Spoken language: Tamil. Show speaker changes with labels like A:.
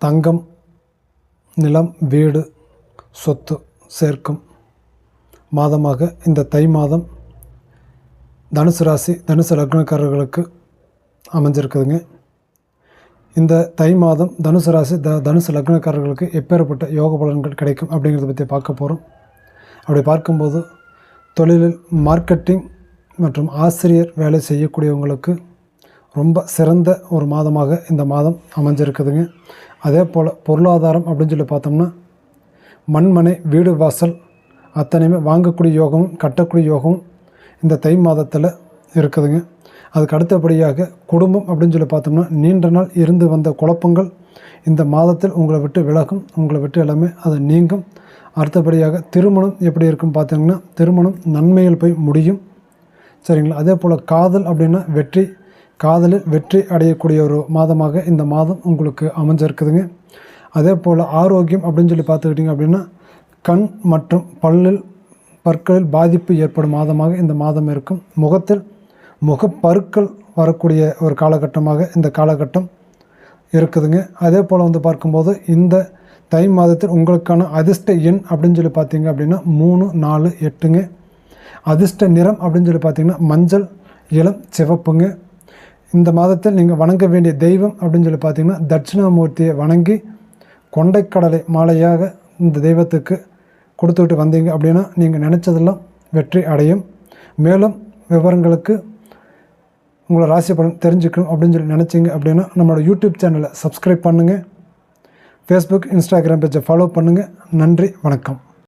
A: தங்கம், நிலம், வீடு, சொத்து சேர்க்கும் மாதமாக இந்த தை மாதம் தனுசு ராசி, தனுசு லக்னக்காரர்களுக்கு அமைஞ்சிருக்குதுங்க. இந்த தை மாதம் தனுசு ராசி, தனுசு லக்னக்காரர்களுக்கு எப்பேற்பட்ட யோக பலன்கள் கிடைக்கும் அப்படிங்கிறத பற்றி பார்க்க போகிறோம். அப்படி பார்க்கும்போது தொழிலில் மார்க்கெட்டிங் மற்றும் ஆசிரியர் வேலை செய்யக்கூடியவங்களுக்கு ரொம்ப சிறந்த ஒரு மாதமாக இந்த மாதம் அமைஞ்சிருக்குதுங்க. அதே போல் பொருளாதாரம் அப்படின்னு சொல்லி பார்த்தோம்னா மண்மனை, வீடு, வாசல் அத்தனையுமே வாங்கக்கூடிய யோகமும் கட்டக்கூடிய யோகமும் இந்த தை மாதத்தில் இருக்குதுங்க. அதுக்கு அடுத்தபடியாக குடும்பம் அப்படின்னு சொல்லி பார்த்தோம்னா நீண்ட நாள் இருந்து வந்த குழப்பங்கள் இந்த மாதத்தில் உங்களை விட்டு விலகும், உங்களை விட்டு எல்லாமே அது நீங்கும். அடுத்தபடியாக திருமணம் எப்படி இருக்குன்னு பார்த்தீங்கன்னா திருமணம் நன்மையில் போய் முடியும். சரிங்களா? அதே போல் காதல் அப்படின்னா காதலில் வெற்றி அடையக்கூடிய ஒரு மாதமாக இந்த மாதம் உங்களுக்கு அமைஞ்சிருக்குதுங்க. அதே போல் ஆரோக்கியம் அப்படின்னு சொல்லி பார்த்துக்கிட்டிங்க அப்படின்னா கண் மற்றும் பற்களில் பாதிப்பு ஏற்படும் மாதமாக இந்த மாதம் இருக்கும். முகத்தில் முகப்பருக்கள் வரக்கூடிய ஒரு காலகட்டமாக இந்த காலகட்டம் இருக்குதுங்க. அதே போல் பார்க்கும்போது இந்த தை மாதத்தில் உங்களுக்கான அதிர்ஷ்ட எண் அப்படின்னு சொல்லி பார்த்தீங்க அப்படின்னா 3, 4, 8ங்க. அதிர்ஷ்ட நிறம் அப்படின்னு சொல்லி பார்த்தீங்கன்னா மஞ்சள், இளம் சிவப்புங்க. இந்த மாதத்தில் நீங்கள் வணங்க வேண்டிய தெய்வம் அப்படின்னு சொல்லி பார்த்தீங்கன்னா தட்சிணாமூர்த்தியை வணங்கி கொண்டைக்கடலை மாலையாக இந்த தெய்வத்துக்கு கொடுத்துக்கிட்டு வந்தீங்க அப்படின்னா நீங்கள் நினச்சதெல்லாம் வெற்றி அடையும். மேலும் விவரங்களுக்கு உங்களை ராசி பலன் தெரிஞ்சுக்கணும் அப்படின்னு சொல்லி நினச்சிங்க அப்படின்னா நம்மளோட யூடியூப் சேனலை சப்ஸ்கிரைப் பண்ணுங்கள். ஃபேஸ்புக், இன்ஸ்டாகிராம் பேஜை ஃபாலோ பண்ணுங்கள். நன்றி, வணக்கம்.